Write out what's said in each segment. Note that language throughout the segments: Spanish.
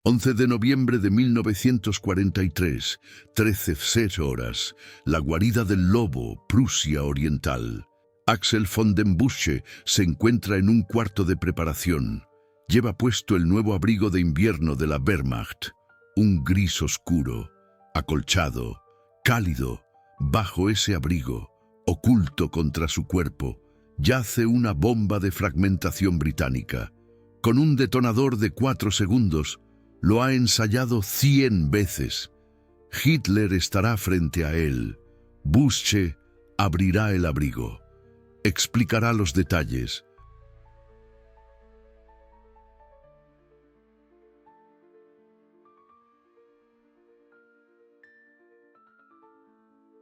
11 de noviembre de 1943, 13:00 horas, la guarida del lobo, Prusia Oriental. Axel von den Busche se encuentra en un cuarto de preparación. Lleva puesto el nuevo abrigo de invierno de la Wehrmacht, un gris oscuro, acolchado, cálido. Bajo ese abrigo, oculto contra su cuerpo, yace una bomba de fragmentación británica. Con un detonador de 4 segundos, lo ha ensayado 100 veces. Hitler estará frente a él. Busche abrirá el abrigo. Explicará los detalles.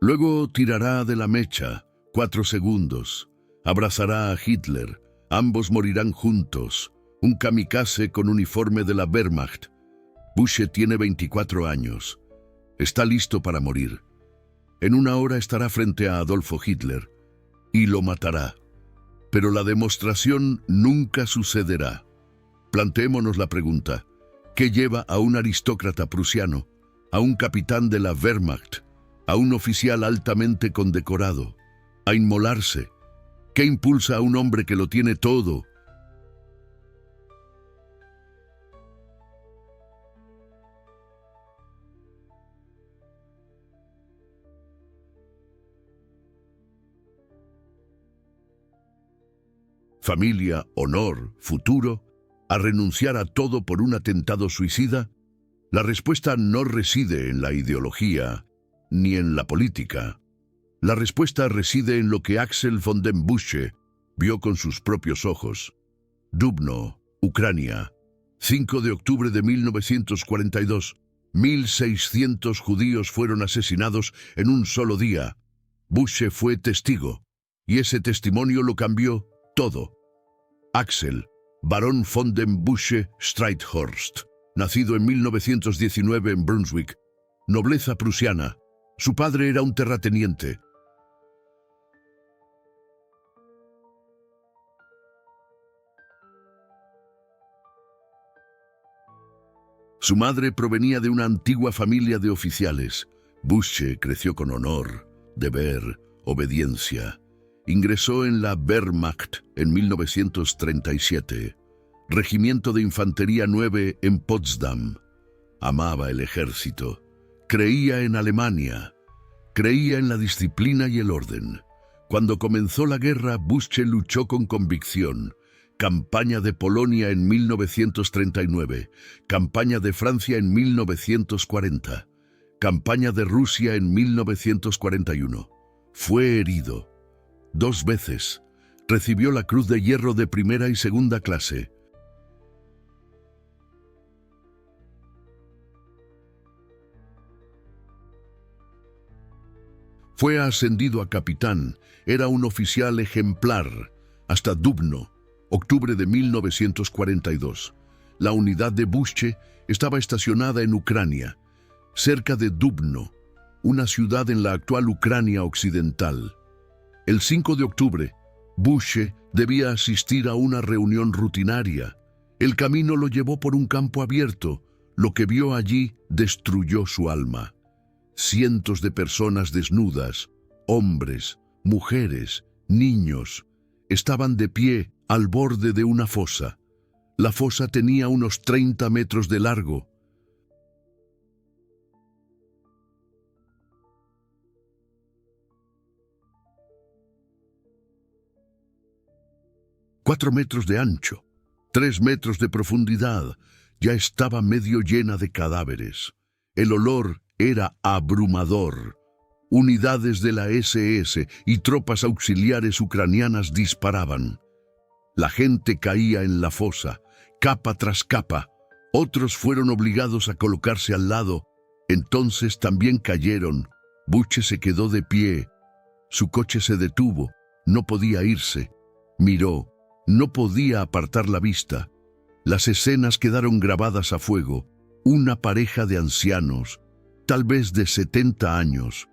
Luego tirará de la mecha, 4 segundos. Abrazará a Hitler. Ambos morirán juntos. Un kamikaze con uniforme de la Wehrmacht. Busche tiene 24 años. Está listo para morir. En 1 hora estará frente a Adolfo Hitler y lo matará. Pero la demostración nunca sucederá. Planteémonos la pregunta: ¿qué lleva a un aristócrata prusiano, a un capitán de la Wehrmacht, a un oficial altamente condecorado, a inmolarse? ¿Qué impulsa a un hombre que lo tiene todo? Familia, honor, futuro, a renunciar a todo por un atentado suicida? La respuesta no reside en la ideología ni en la política. La respuesta reside en lo que Axel von den Busche vio con sus propios ojos. Dubno, Ucrania, 5 de octubre de 1942. 1.600 judíos fueron asesinados en un solo día. Busche fue testigo, y ese testimonio lo cambió todo. Axel, barón von den Busche Streithorst, nacido en 1919 en Brunswick, nobleza prusiana. Su padre era un terrateniente. Su madre provenía de una antigua familia de oficiales. Busche creció con honor, deber, obediencia. Ingresó en la Wehrmacht en 1937, Regimiento de Infantería 9 en Potsdam. Amaba el ejército, creía en Alemania, creía en la disciplina y el orden. Cuando comenzó la guerra, Busche luchó con convicción. Campaña de Polonia en 1939, campaña de Francia en 1940, campaña de Rusia en 1941. Fue herido 2 veces. Recibió la Cruz de Hierro de primera y segunda clase. Fue ascendido a capitán. Era un oficial ejemplar. Hasta Dubno, octubre de 1942. La unidad de Busche estaba estacionada en Ucrania, cerca de Dubno, una ciudad en la actual Ucrania occidental. El 5 de octubre, Busche debía asistir a una reunión rutinaria. El camino lo llevó por un campo abierto. Lo que vio allí destruyó su alma. Cientos de personas desnudas, hombres, mujeres, niños, estaban de pie al borde de una fosa. La fosa tenía unos 30 metros de largo. Cuatro metros de ancho, 3 metros de profundidad. Ya estaba medio llena de cadáveres. El olor era abrumador. Unidades de la SS y tropas auxiliares ucranianas disparaban. La gente caía en la fosa, capa tras capa. Otros fueron obligados a colocarse al lado. Entonces también cayeron. Busche se quedó de pie. Su coche se detuvo. No podía irse. Miró. No podía apartar la vista. Las escenas quedaron grabadas a fuego. Una pareja de ancianos, tal vez de 70 años.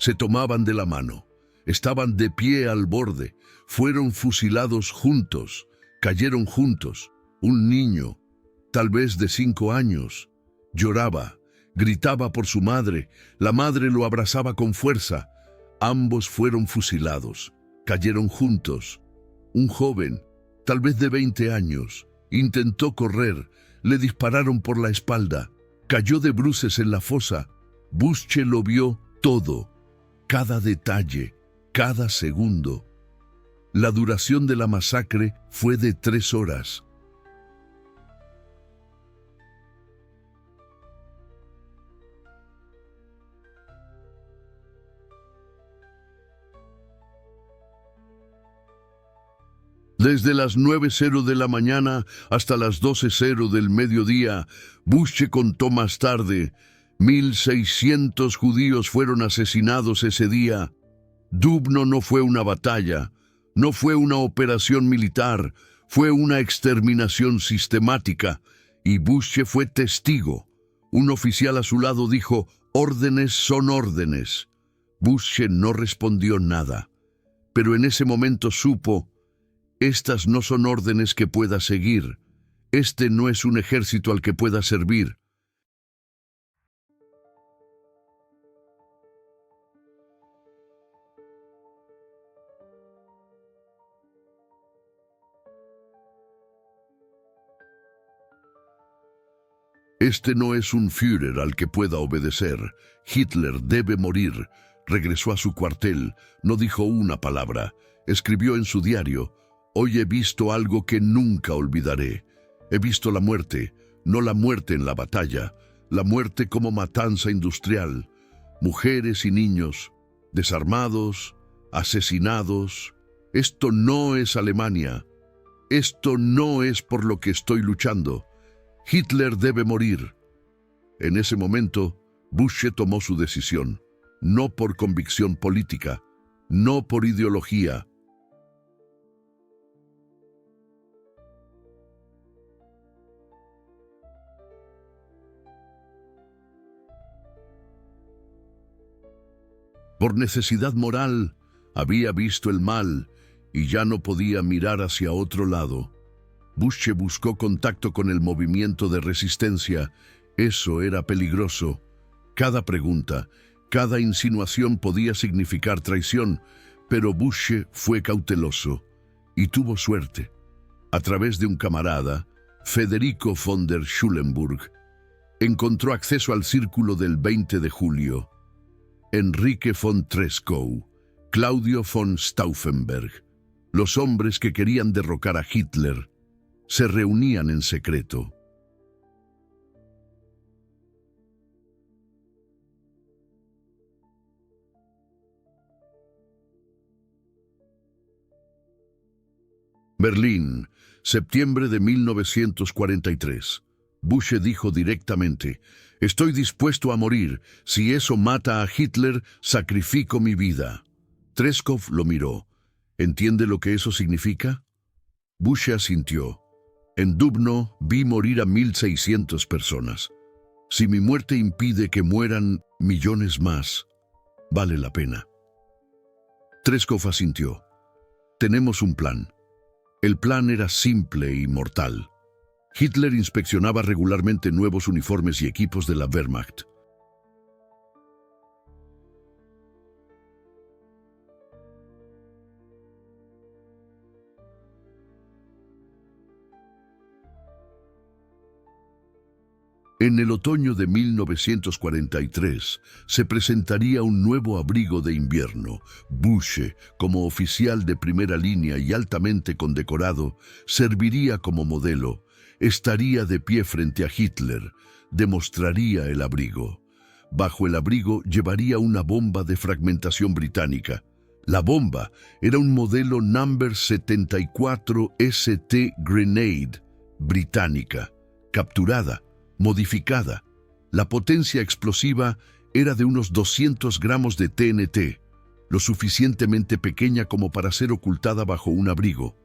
Se tomaban de la mano. Estaban de pie al borde. Fueron fusilados juntos. Cayeron juntos. Un niño, tal vez de 5 años, lloraba, gritaba por su madre. La madre lo abrazaba con fuerza. Ambos fueron fusilados. Cayeron juntos. Un joven, tal vez de 20 años, intentó correr. Le dispararon por la espalda. Cayó de bruces en la fosa. Bussche lo vio todo, cada detalle, cada segundo. La duración de la masacre fue de 3 horas. Desde las 9:00 de la mañana hasta las 12:00 del mediodía, Bussche contó más tarde, 1.600 judíos fueron asesinados ese día. Dubno no fue una batalla, no fue una operación militar, fue una exterminación sistemática, y Bussche fue testigo. Un oficial a su lado dijo, órdenes son órdenes. Bussche no respondió nada, pero en ese momento supo, estas no son órdenes que pueda seguir. Este no es un ejército al que pueda servir. Este no es un Führer al que pueda obedecer. Hitler debe morir. Regresó a su cuartel, no dijo una palabra. Escribió en su diario, hoy he visto algo que nunca olvidaré. He visto la muerte, no la muerte en la batalla, la muerte como matanza industrial. Mujeres y niños, desarmados, asesinados. Esto no es Alemania. Esto no es por lo que estoy luchando. Hitler debe morir. En ese momento, Bussche tomó su decisión, no por convicción política, no por ideología. Por necesidad moral, había visto el mal y ya no podía mirar hacia otro lado. Bussche buscó contacto con el movimiento de resistencia. Eso era peligroso. Cada pregunta, cada insinuación podía significar traición, pero Bussche fue cauteloso y tuvo suerte. A través de un camarada, Federico von der Schulenburg, encontró acceso al círculo del 20 de julio. Enrique von Treschow, Claudio von Stauffenberg, los hombres que querían derrocar a Hitler, se reunían en secreto. Berlín, septiembre de 1943. Bussche dijo directamente, estoy dispuesto a morir. Si eso mata a Hitler, sacrifico mi vida. Treschow lo miró. ¿Entiende lo que eso significa? Bussche asintió. En Dubno vi morir a 1.600 personas. Si mi muerte impide que mueran millones más, vale la pena. Treschow asintió. Tenemos un plan. El plan era simple y mortal. Hitler inspeccionaba regularmente nuevos uniformes y equipos de la Wehrmacht. En el otoño de 1943 se presentaría un nuevo abrigo de invierno. Bussche, como oficial de primera línea y altamente condecorado, serviría como modelo. Estaría de pie frente a Hitler, demostraría el abrigo. Bajo el abrigo llevaría una bomba de fragmentación británica. La bomba era un modelo Number 74 ST Grenade británica, capturada, modificada. La potencia explosiva era de unos 200 gramos de TNT, lo suficientemente pequeña como para ser ocultada bajo un abrigo.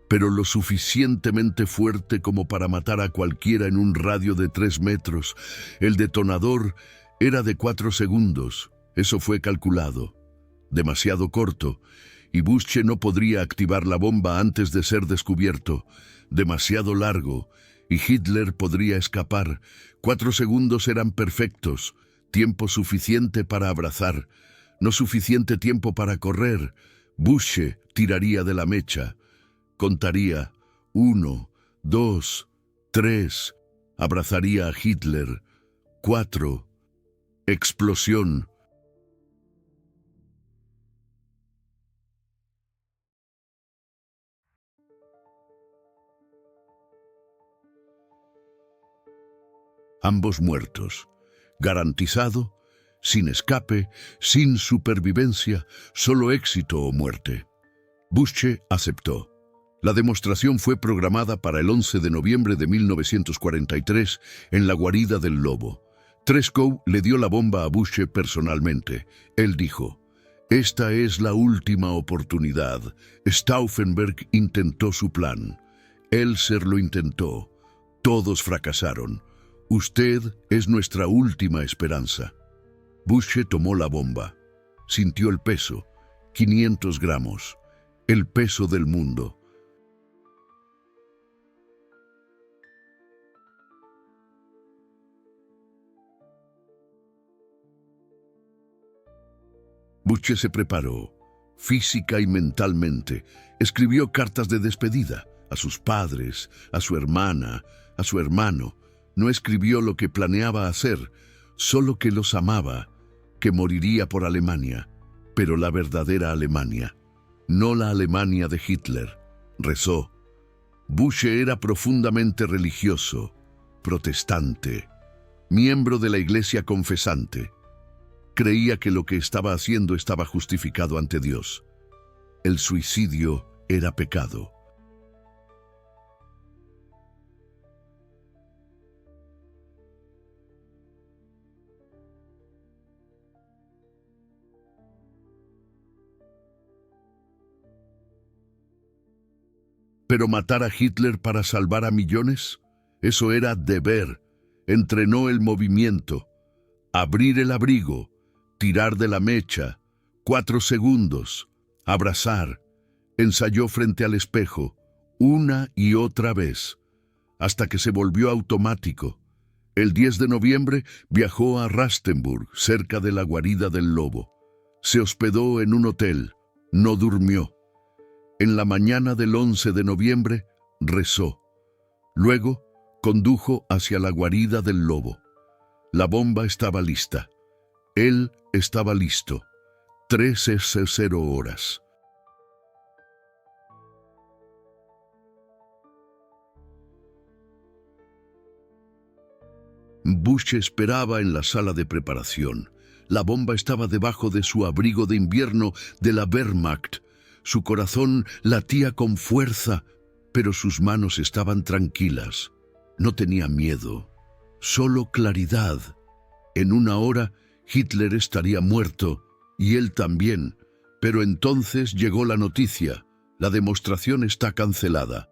pero lo suficientemente fuerte como para matar a cualquiera en un radio de 3 metros. El detonador era de 4 segundos. Eso fue calculado. Demasiado corto, y Busch no podría activar la bomba antes de ser descubierto. Demasiado largo, y Hitler podría escapar. 4 segundos eran perfectos. Tiempo suficiente para abrazar. No suficiente tiempo para correr. Busch tiraría de la mecha. Contaría 1, 2, 3. Abrazaría a Hitler. 4. Explosión. Ambos muertos. Garantizado, sin escape, sin supervivencia, solo éxito o muerte. Busch aceptó. La demostración fue programada para el 11 de noviembre de 1943 en la guarida del Lobo. Treschow le dio la bomba a Busch personalmente. Él dijo: «Esta es la última oportunidad». Stauffenberg intentó su plan. Elser lo intentó. Todos fracasaron. Usted es nuestra última esperanza. Busch tomó la bomba. Sintió el peso, 500 gramos, el peso del mundo. Busch se preparó, física y mentalmente. Escribió cartas de despedida a sus padres, a su hermana, a su hermano. No escribió lo que planeaba hacer, solo que los amaba, que moriría por Alemania, pero la verdadera Alemania, no la Alemania de Hitler. Rezó. Busch era profundamente religioso, protestante, miembro de la Iglesia confesante. Creía que lo que estaba haciendo estaba justificado ante Dios. El suicidio era pecado. Pero matar a Hitler para salvar a millones, eso era deber. Entrenó el movimiento, abrir el abrigo, tirar de la mecha, 4 segundos, abrazar. Ensayó frente al espejo, una y otra vez, hasta que se volvió automático. El 10 de noviembre viajó a Rastenburg, cerca de la guarida del Lobo. Se hospedó en un hotel, no durmió. En la mañana del 11 de noviembre rezó. Luego condujo hacia la guarida del Lobo. La bomba estaba lista. Él estaba listo. 13:00 horas. Busch esperaba en la sala de preparación. La bomba estaba debajo de su abrigo de invierno de la Wehrmacht. Su corazón latía con fuerza, pero sus manos estaban tranquilas. No tenía miedo, solo claridad. En una hora, Hitler estaría muerto, y él también. Pero entonces llegó la noticia: la demostración está cancelada.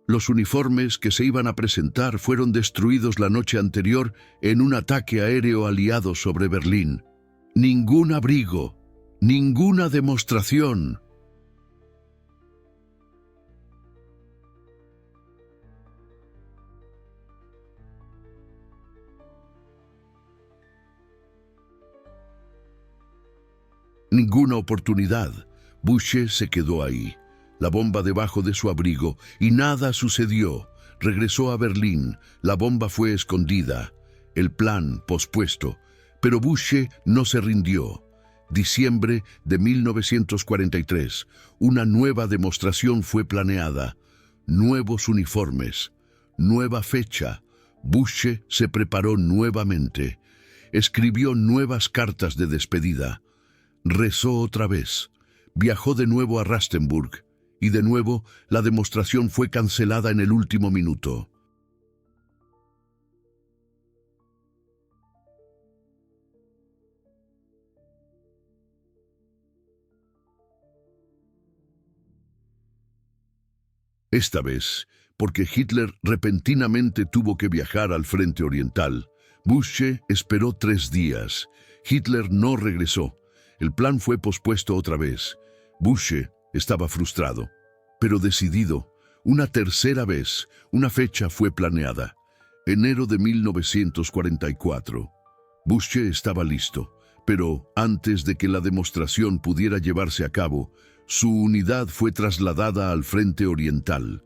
Los uniformes que se iban a presentar fueron destruidos la noche anterior en un ataque aéreo aliado sobre Berlín. Ningún abrigo, ninguna demostración. Ninguna oportunidad. Busch se quedó ahí, la bomba debajo de su abrigo, y nada sucedió. Regresó a Berlín, la bomba fue escondida, el plan pospuesto, pero Busch no se rindió. Diciembre de 1943, una nueva demostración fue planeada. Nuevos uniformes, nueva fecha. Busch se preparó nuevamente. Escribió nuevas cartas de despedida. Rezó otra vez. Viajó de nuevo a Rastenburg. Y de nuevo, la demostración fue cancelada en el último minuto. Esta vez, porque Hitler repentinamente tuvo que viajar al frente oriental, Bussche esperó 3 días. Hitler no regresó. El plan fue pospuesto otra vez. Bussche estaba frustrado, pero decidido. Una tercera vez, una fecha fue planeada. Enero de 1944. Bussche estaba listo, pero antes de que la demostración pudiera llevarse a cabo, su unidad fue trasladada al frente oriental.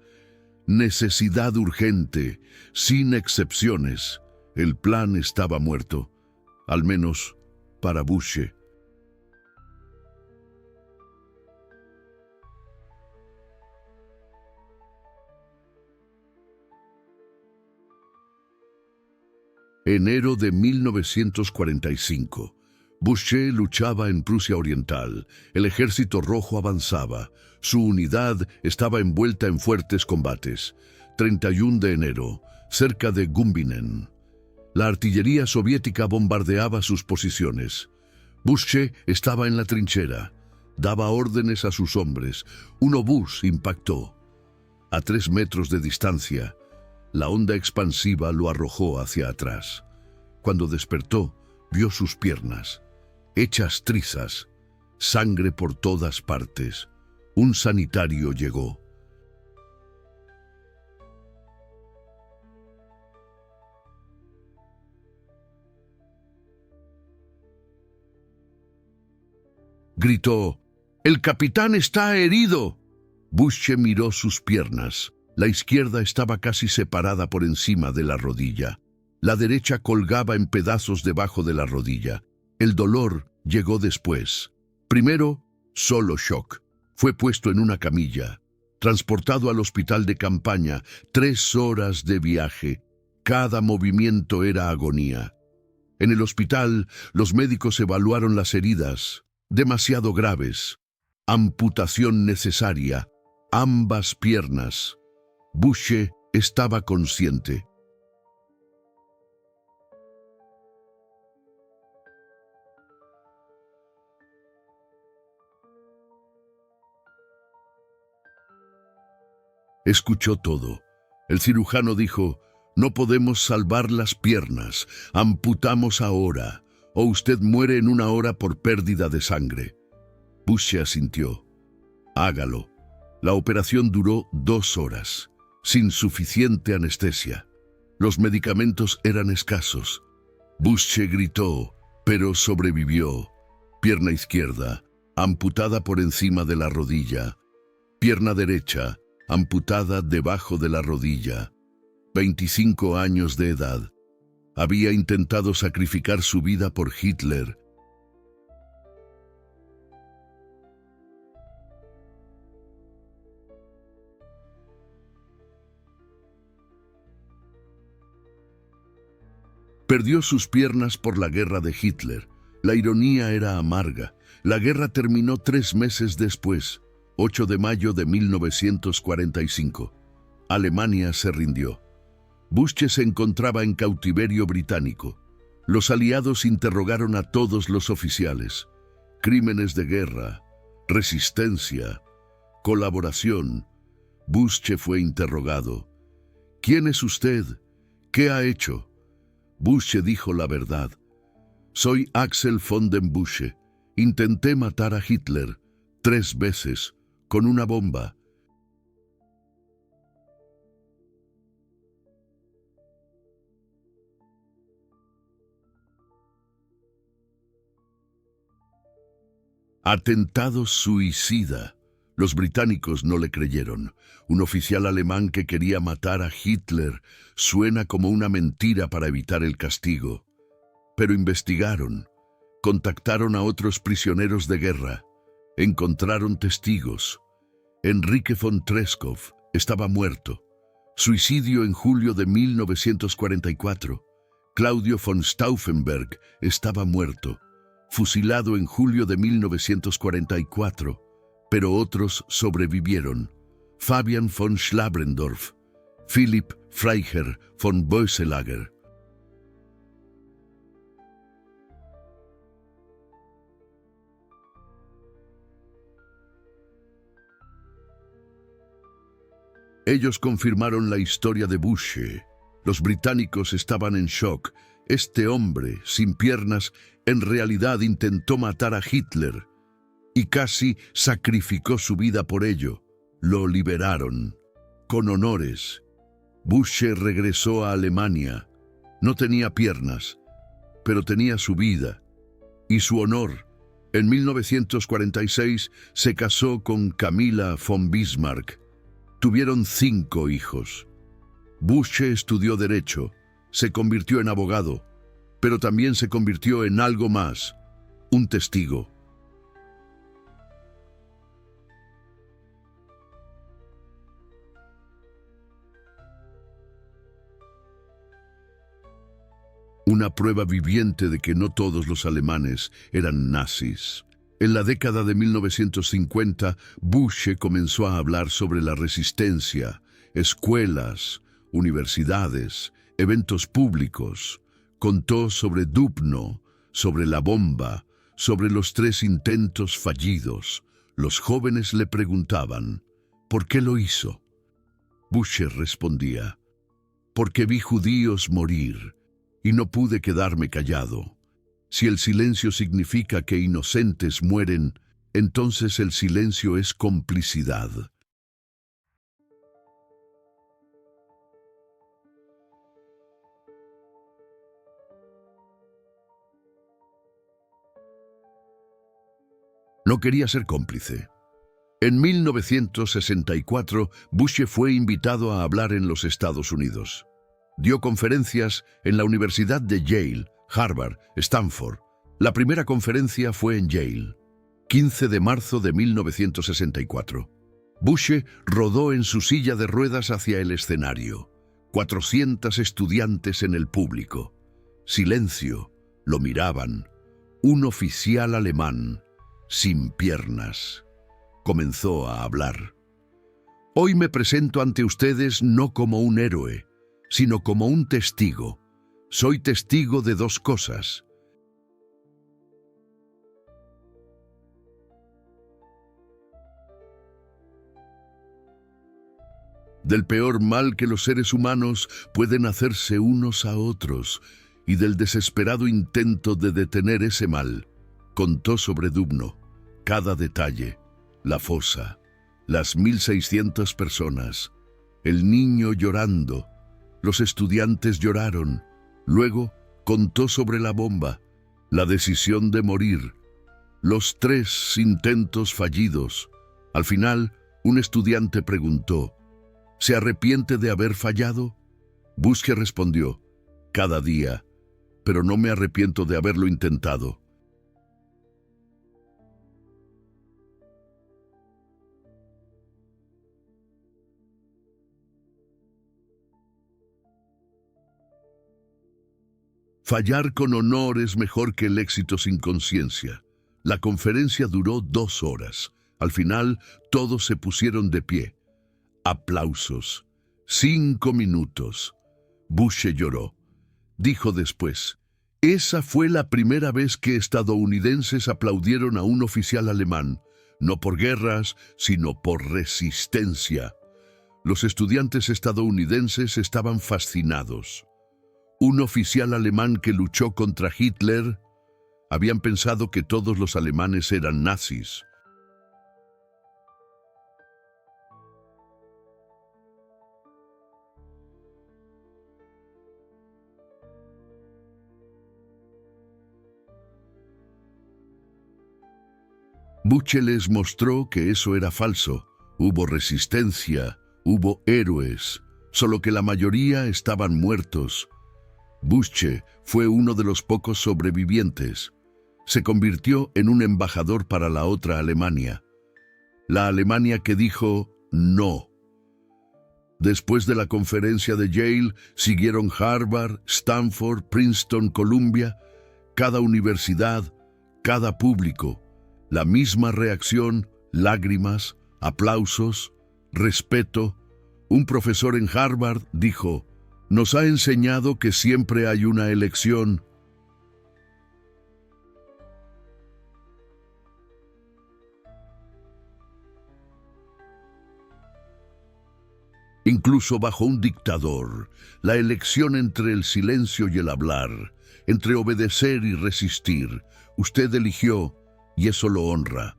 Necesidad urgente, sin excepciones. El plan estaba muerto, al menos para Bussche. Enero de 1945. Bussche luchaba en Prusia Oriental. El ejército rojo avanzaba. Su unidad estaba envuelta en fuertes combates. 31 de enero, cerca de Gumbinen. La artillería soviética bombardeaba sus posiciones. Bussche estaba en la trinchera. Daba órdenes a sus hombres. Un obús impactó. A 3 metros de distancia, la onda expansiva lo arrojó hacia atrás. Cuando despertó, vio sus piernas, hechas trizas, sangre por todas partes. Un sanitario llegó. Gritó: «¡El capitán está herido!». Bussche miró sus piernas. La izquierda estaba casi separada por encima de la rodilla. La derecha colgaba en pedazos debajo de la rodilla. El dolor llegó después. Primero, solo shock. Fue puesto en una camilla, transportado al hospital de campaña. 3 horas de viaje. Cada movimiento era agonía. En el hospital, los médicos evaluaron las heridas. Demasiado graves. Amputación necesaria. Ambas piernas. Bussche estaba consciente. Escuchó todo. El cirujano dijo: «No podemos salvar las piernas. Amputamos ahora, o usted muere en 1 hora por pérdida de sangre». Bussche asintió. «Hágalo». La operación duró 2 horas, sin suficiente anestesia. Los medicamentos eran escasos. Bussche gritó, pero sobrevivió. Pierna izquierda, amputada por encima de la rodilla. Pierna derecha, amputada debajo de la rodilla. 25 años de edad. Había intentado sacrificar su vida por Hitler. Perdió sus piernas por la guerra de Hitler. La ironía era amarga. La guerra terminó 3 meses después, 8 de mayo de 1945. Alemania se rindió. Bussche se encontraba en cautiverio británico. Los aliados interrogaron a todos los oficiales. Crímenes de guerra, resistencia, colaboración. Bussche fue interrogado. «¿Quién es usted? ¿Qué ha hecho?». Bussche dijo la verdad. «Soy Axel von den Bussche. Intenté matar a Hitler 3 veces con una bomba». Atentado suicida. Los británicos no le creyeron. Un oficial alemán que quería matar a Hitler suena como una mentira para evitar el castigo. Pero investigaron. Contactaron a otros prisioneros de guerra. Encontraron testigos. Enrique von Treskov estaba muerto. Suicidio en julio de 1944. Claudio von Stauffenberg estaba muerto. Fusilado en julio de 1944. Pero otros sobrevivieron. Fabian von Schlabrendorf, Philipp Freiherr von Boeselager. Ellos confirmaron la historia de Bussche. Los británicos estaban en shock. Este hombre, sin piernas, en realidad intentó matar a Hitler y casi sacrificó su vida por ello. Lo liberaron, con honores. Bussche regresó a Alemania. No tenía piernas, pero tenía su vida y su honor. En 1946 se casó con Camilla von Bismarck. Tuvieron 5 hijos. Bussche estudió Derecho, se convirtió en abogado, pero también se convirtió en algo más, un testigo. Una prueba viviente de que no todos los alemanes eran nazis. En la década de 1950, Bussche comenzó a hablar sobre la resistencia, escuelas, universidades, eventos públicos. Contó sobre Dubno, sobre la bomba, sobre los 3 intentos fallidos. Los jóvenes le preguntaban, ¿por qué lo hizo? Bussche respondía, porque vi judíos morir y no pude quedarme callado. Si el silencio significa que inocentes mueren, entonces el silencio es complicidad. No quería ser cómplice. En 1964, Bussche fue invitado a hablar en los Estados Unidos. Dio conferencias en la Universidad de Yale, Harvard, Stanford. La primera conferencia fue en Yale, 15 de marzo de 1964. Bussche rodó en su silla de ruedas hacia el escenario. 400 estudiantes en el público. Silencio, lo miraban. Un oficial alemán, sin piernas, comenzó a hablar. Hoy me presento ante ustedes no como un héroe, sino como un testigo. Soy testigo de 2 cosas. Del peor mal que los seres humanos pueden hacerse unos a otros y del desesperado intento de detener ese mal. Contó sobre Dubno, cada detalle, la fosa, las 1.600 personas, el niño llorando. Los estudiantes lloraron. Luego contó sobre la bomba, la decisión de morir, los 3 intentos fallidos. Al final, un estudiante preguntó, ¿se arrepiente de haber fallado? Bussche respondió, cada día, pero no me arrepiento de haberlo intentado. Fallar con honor es mejor que el éxito sin conciencia. La conferencia duró 2 horas. Al final, todos se pusieron de pie. Aplausos. 5 minutos. Bussche lloró. Dijo después, esa fue la primera vez que estadounidenses aplaudieron a un oficial alemán, no por guerras, sino por resistencia. Los estudiantes estadounidenses estaban fascinados. Un oficial alemán que luchó contra Hitler. Habían pensado que todos los alemanes eran nazis. Bussche les mostró que eso era falso. Hubo resistencia, hubo héroes, solo que la mayoría estaban muertos. Bussche fue uno de los pocos sobrevivientes. Se convirtió en un embajador para la otra Alemania. La Alemania que dijo no. Después de la conferencia de Yale, siguieron Harvard, Stanford, Princeton, Columbia, cada universidad, cada público. La misma reacción, lágrimas, aplausos, respeto. Un profesor en Harvard dijo, nos ha enseñado que siempre hay una elección. Incluso bajo un dictador, la elección entre el silencio y el hablar, entre obedecer y resistir, usted eligió, y eso lo honra.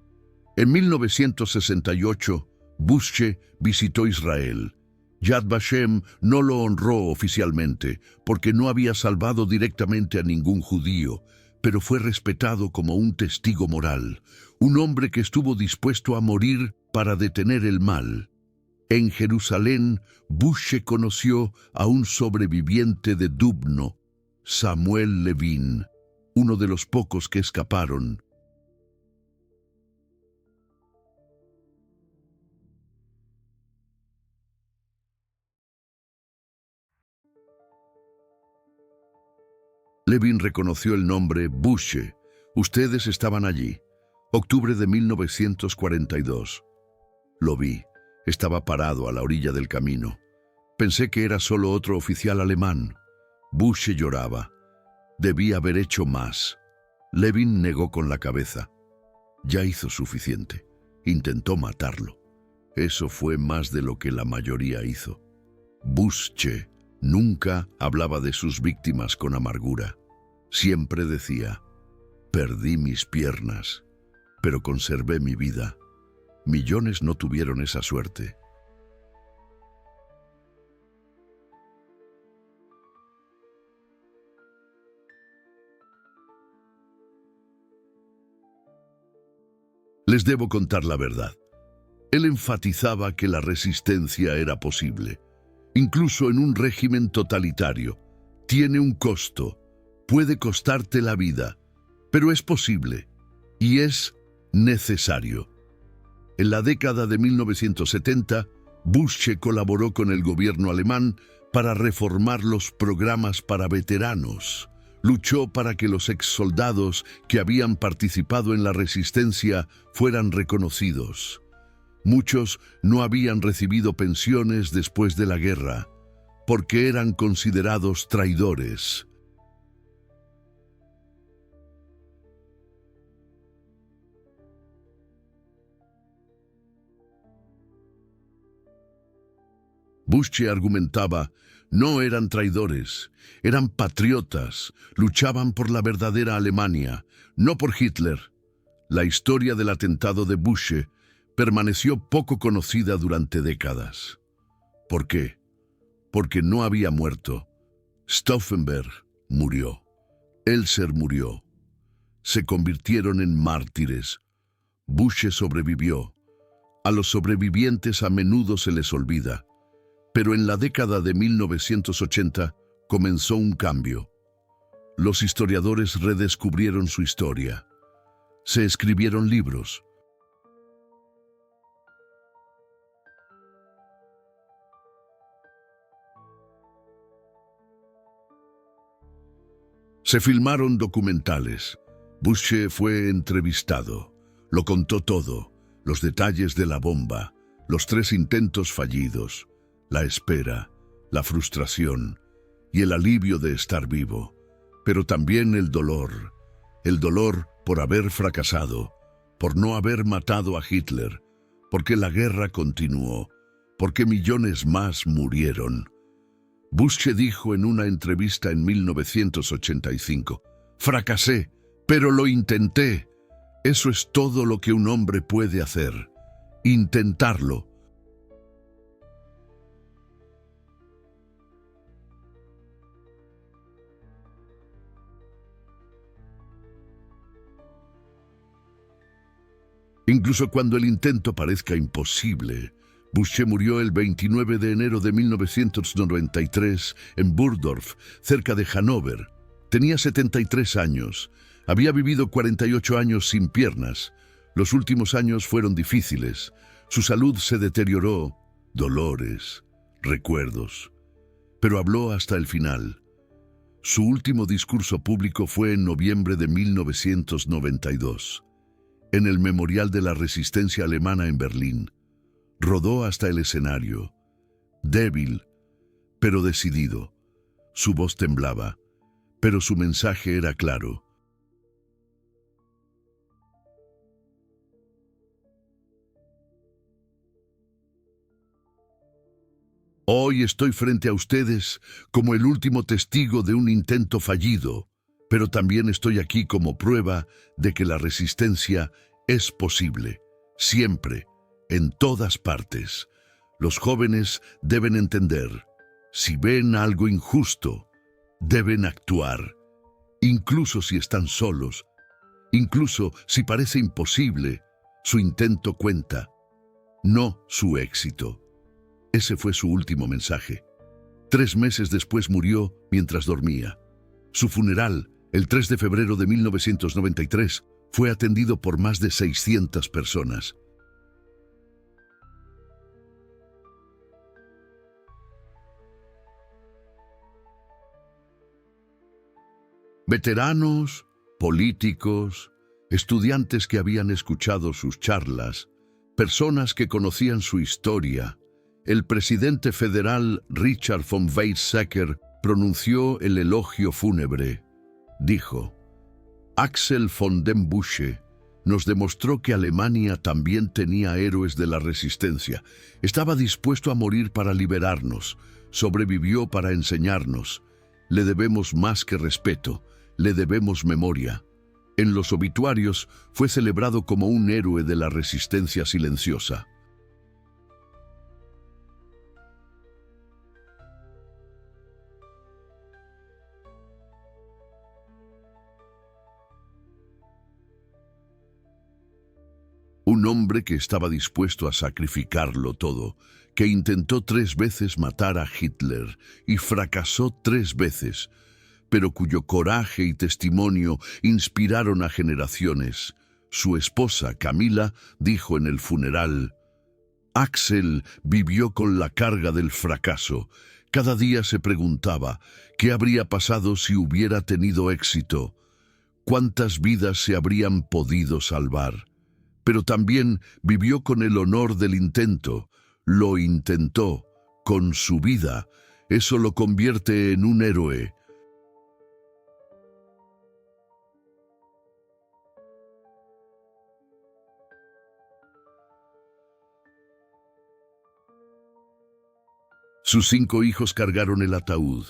En 1968, Bushche visitó Israel. Yad Vashem no lo honró oficialmente porque no había salvado directamente a ningún judío, pero fue respetado como un testigo moral, un hombre que estuvo dispuesto a morir para detener el mal. En Jerusalén, Bushche conoció a un sobreviviente de Dubno, Samuel Levin, uno de los pocos que escaparon. Levin reconoció el nombre Bushche. Ustedes estaban allí. Octubre de 1942. Lo vi. Estaba parado a la orilla del camino. Pensé que era solo otro oficial alemán. Bushche lloraba. Debí haber hecho más. Levin negó con la cabeza. Ya hizo suficiente. Intentó matarlo. Eso fue más de lo que la mayoría hizo. Bushche nunca hablaba de sus víctimas con amargura. Siempre decía, perdí mis piernas, pero conservé mi vida. Millones no tuvieron esa suerte. Les debo contar la verdad. Él enfatizaba que la resistencia era posible, incluso en un régimen totalitario. Tiene un costo, puede costarte la vida, pero es posible y es necesario. En la década de 1970, Bushche colaboró con el gobierno alemán para reformar los programas para veteranos. Luchó para que los exsoldados que habían participado en la resistencia fueran reconocidos. Muchos no habían recibido pensiones después de la guerra, porque eran considerados traidores. Bushche argumentaba, no eran traidores, eran patriotas, luchaban por la verdadera Alemania, no por Hitler. La historia del atentado de Bushche permaneció poco conocida durante décadas. ¿Por qué? Porque no había muerto. Stauffenberg murió. Elser murió. Se convirtieron en mártires. Bushche sobrevivió. A los sobrevivientes a menudo se les olvida. Pero en la década de 1980 comenzó un cambio. Los historiadores redescubrieron su historia. Se escribieron libros. Se filmaron documentales. Bushche fue entrevistado. Lo contó todo, los detalles de la bomba, los 3 intentos fallidos, la espera, la frustración y el alivio de estar vivo, pero también el dolor por haber fracasado, por no haber matado a Hitler, porque la guerra continuó, porque millones más murieron. Bushche dijo en una entrevista en 1985, fracasé, pero lo intenté. Eso es todo lo que un hombre puede hacer, intentarlo. Incluso cuando el intento parezca imposible, Bushche murió el 29 de enero de 1993 en Burgdorf, cerca de Hannover. Tenía 73 años. Había vivido 48 años sin piernas. Los últimos años fueron difíciles. Su salud se deterioró. Dolores, recuerdos. Pero habló hasta el final. Su último discurso público fue en noviembre de 1992. En el Memorial de la Resistencia Alemana en Berlín. Rodó hasta el escenario, débil, pero decidido. Su voz temblaba, pero su mensaje era claro. Hoy estoy frente a ustedes como el último testigo de un intento fallido, pero también estoy aquí como prueba de que la resistencia es posible, siempre, en todas partes. Los jóvenes deben entender, si ven algo injusto, deben actuar, incluso si están solos, incluso si parece imposible, su intento cuenta, no su éxito. Ese fue su último mensaje. 3 meses después murió mientras dormía. Su funeral, el 3 de febrero de 1993, fue atendido por más de 600 personas. Veteranos, políticos, estudiantes que habían escuchado sus charlas, personas que conocían su historia. El presidente federal Richard von Weizsäcker pronunció el elogio fúnebre. Dijo: Axel von dem Busche nos demostró que Alemania también tenía héroes de la resistencia. Estaba dispuesto a morir para liberarnos, sobrevivió para enseñarnos. Le debemos más que respeto, le debemos memoria. En los obituarios fue celebrado como un héroe de la resistencia silenciosa. Un hombre que estaba dispuesto a sacrificarlo todo, que intentó 3 veces matar a Hitler y fracasó 3 veces, pero cuyo coraje y testimonio inspiraron a generaciones. Su esposa, Camila, dijo en el funeral: Axel vivió con la carga del fracaso. Cada día se preguntaba qué habría pasado si hubiera tenido éxito, cuántas vidas se habrían podido salvar. Pero también vivió con el honor del intento. Lo intentó con su vida. Eso lo convierte en un héroe. Sus 5 hijos cargaron el ataúd.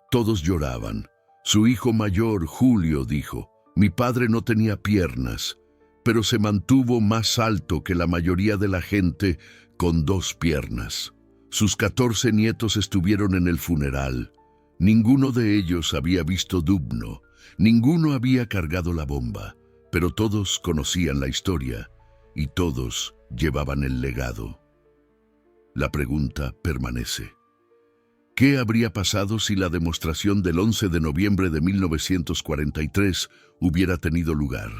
Todos lloraban. Su hijo mayor, Julio, dijo: Mi padre no tenía piernas, pero se mantuvo más alto que la mayoría de la gente con 2 piernas. Sus 14 nietos estuvieron en el funeral. Ninguno de ellos había visto Dubno, ninguno había cargado la bomba, pero todos conocían la historia y todos llevaban el legado. La pregunta permanece: ¿qué habría pasado si la demostración del 11 de noviembre de 1943 hubiera tenido lugar?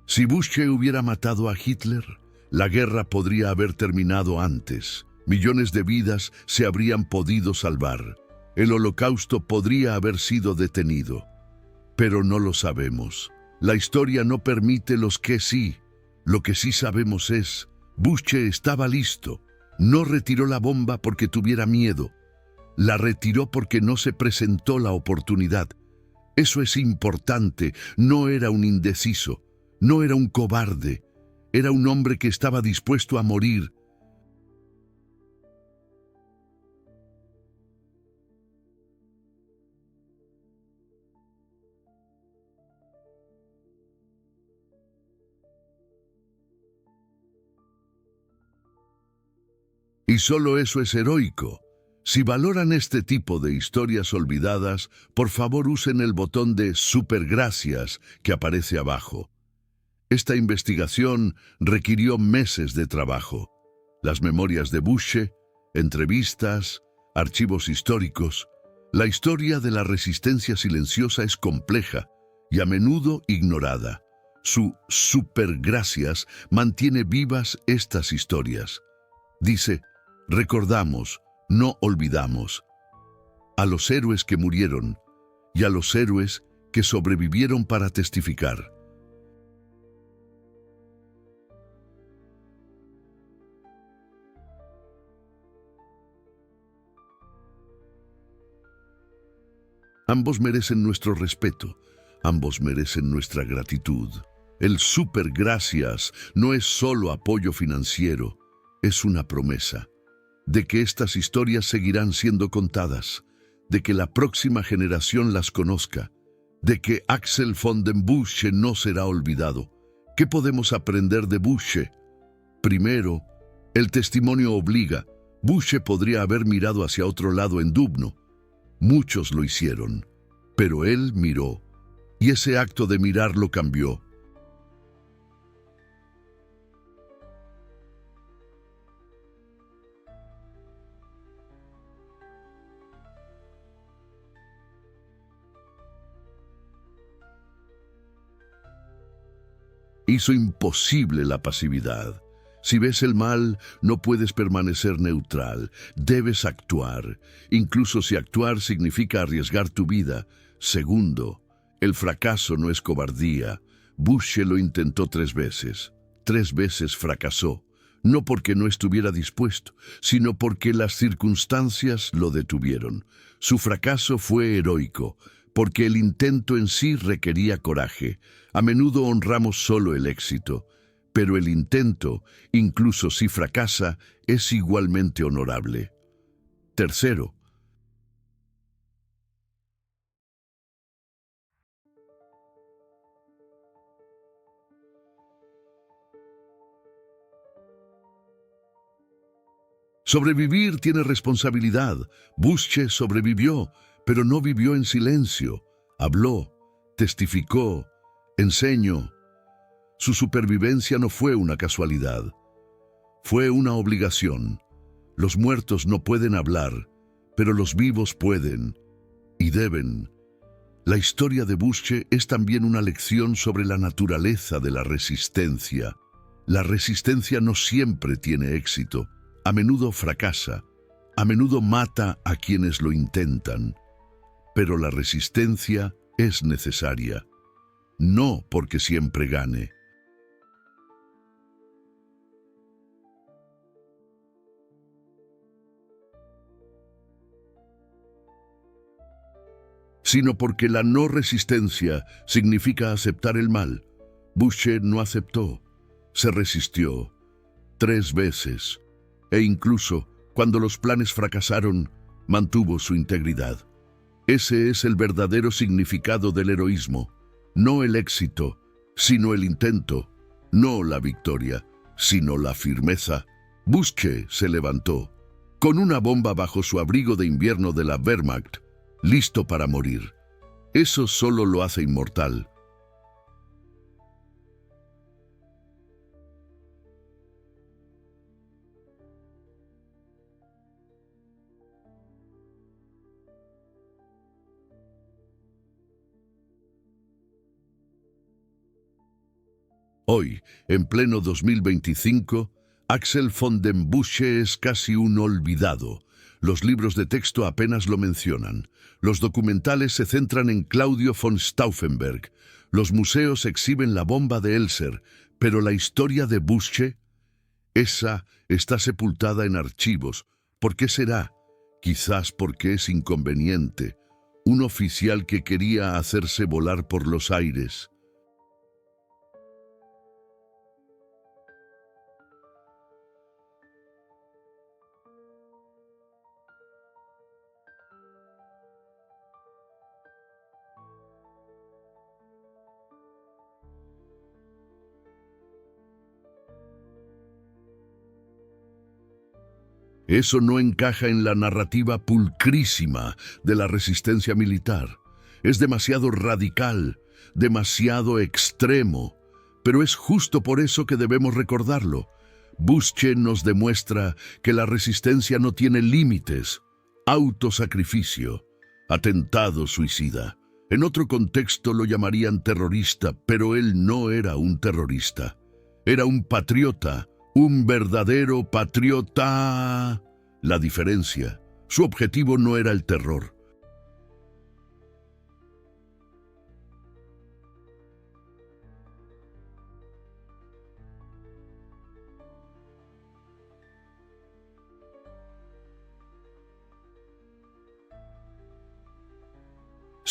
Si Busche hubiera matado a Hitler, la guerra podría haber terminado antes. Millones de vidas se habrían podido salvar. El holocausto podría haber sido detenido. Pero no lo sabemos. La historia no permite los que sí. Lo que sí sabemos es: Busche estaba listo. No retiró la bomba porque tuviera miedo. La retiró porque no se presentó la oportunidad. Eso es importante. No era un indeciso. No era un cobarde, era un hombre que estaba dispuesto a morir. Y solo eso es heroico. Si valoran este tipo de historias olvidadas, por favor usen el botón de supergracias que aparece abajo. Esta investigación requirió meses de trabajo. Las memorias de Busche, entrevistas, archivos históricos. La historia de la resistencia silenciosa es compleja y a menudo ignorada. Su supergracias mantiene vivas estas historias. Dice: recordamos, no olvidamos. A los héroes que murieron y a los héroes que sobrevivieron para testificar. Ambos merecen nuestro respeto, ambos merecen nuestra gratitud. El super gracias no es solo apoyo financiero, es una promesa de que estas historias seguirán siendo contadas, de que la próxima generación las conozca, de que Axel von den Bussche no será olvidado. ¿Qué podemos aprender de Bussche? Primero, el testimonio obliga. Bussche podría haber mirado hacia otro lado en Dubno. Muchos lo hicieron, pero él miró, y ese acto de mirar lo cambió. Hizo imposible la pasividad. Si ves el mal, no puedes permanecer neutral, debes actuar, incluso si actuar significa arriesgar tu vida. Segundo, el fracaso no es cobardía. Bussche lo intentó 3 veces. 3 veces fracasó, no porque no estuviera dispuesto, sino porque las circunstancias lo detuvieron. Su fracaso fue heroico, porque el intento en sí requería coraje. A menudo honramos solo el éxito, pero el intento, incluso si fracasa, es igualmente honorable. Tercero, sobrevivir tiene responsabilidad. Bussche sobrevivió, pero no vivió en silencio. Habló, testificó, enseñó. Su supervivencia no fue una casualidad, fue una obligación. Los muertos no pueden hablar, pero los vivos pueden y deben. La historia de Bussche es también una lección sobre la naturaleza de la resistencia. La resistencia no siempre tiene éxito, a menudo fracasa, a menudo mata a quienes lo intentan, pero la resistencia es necesaria, no porque siempre gane. Sino porque la no resistencia significa aceptar el mal. Bussche no aceptó, se resistió 3 veces, e incluso cuando los planes fracasaron, mantuvo su integridad. Ese es el verdadero significado del heroísmo, no el éxito, sino el intento, no la victoria, sino la firmeza. Bussche se levantó, con una bomba bajo su abrigo de invierno de la Wehrmacht, listo para morir. Eso solo lo hace inmortal. Hoy, en pleno 2025, Axel von den Bussche es casi un olvidado. Los libros de texto apenas lo mencionan. Los documentales se centran en Claudio von Stauffenberg. Los museos exhiben la bomba de Elser, pero la historia de Bussche, esa está sepultada en archivos. ¿Por qué será? Quizás porque es inconveniente. Un oficial que quería hacerse volar por los aires. Eso no encaja en la narrativa pulcrísima de la resistencia militar. Es demasiado radical, demasiado extremo, pero es justo por eso que debemos recordarlo. Bussche nos demuestra que la resistencia no tiene límites. Autosacrificio, atentado suicida. En otro contexto lo llamarían terrorista, pero él no era un terrorista. Era un patriota, un verdadero patriota. La diferencia, su objetivo no era el terror.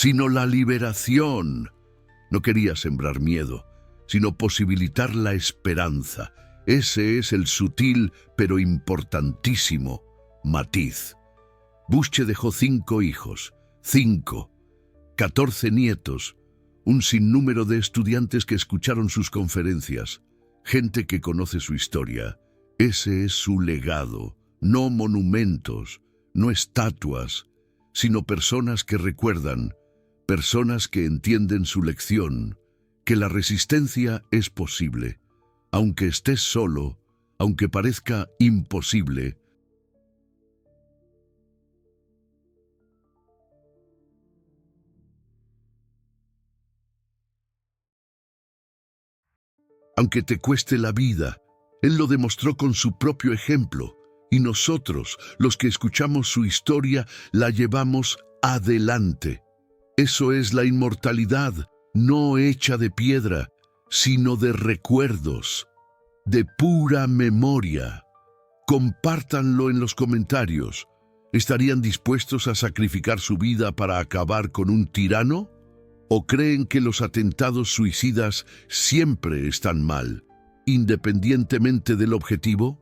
sino la liberación. No quería sembrar miedo, sino posibilitar la esperanza. Ese es el sutil pero importantísimo matiz. Bussche dejó 5 hijos, 14 nietos, un sinnúmero de estudiantes que escucharon sus conferencias, gente que conoce su historia. Ese es su legado, no monumentos, no estatuas, sino personas que recuerdan, personas que entienden su lección, que la resistencia es posible, aunque estés solo, aunque parezca imposible. Aunque te cueste la vida, él lo demostró con su propio ejemplo, y nosotros, los que escuchamos su historia, la llevamos adelante. Eso es la inmortalidad, no hecha de piedra, sino de recuerdos, de pura memoria. Compártanlo en los comentarios. ¿Estarían dispuestos a sacrificar su vida para acabar con un tirano? ¿O creen que los atentados suicidas siempre están mal, independientemente del objetivo?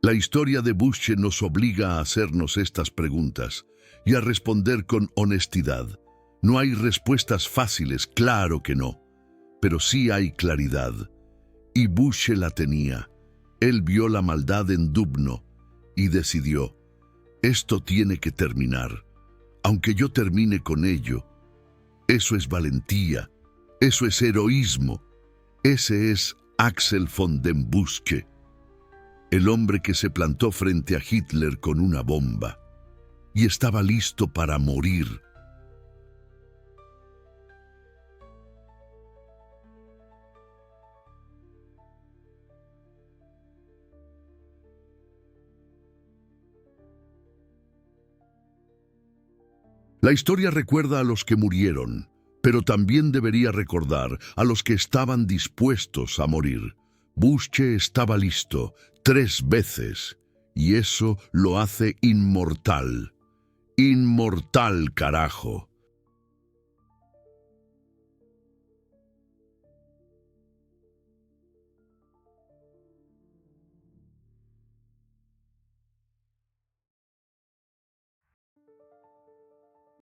La historia de Bussche nos obliga a hacernos estas preguntas y a responder con honestidad. No hay respuestas fáciles, claro que no, pero sí hay claridad. Y Bussche la tenía. Él vio la maldad en Dubno y decidió, esto tiene que terminar, aunque yo termine con ello. Eso es valentía, eso es heroísmo, ese es Axel von dem Bussche, el hombre que se plantó frente a Hitler con una bomba y estaba listo para morir. La historia recuerda a los que murieron, pero también debería recordar a los que estaban dispuestos a morir. Bussche estaba listo 3 veces, y eso lo hace inmortal. Inmortal, carajo.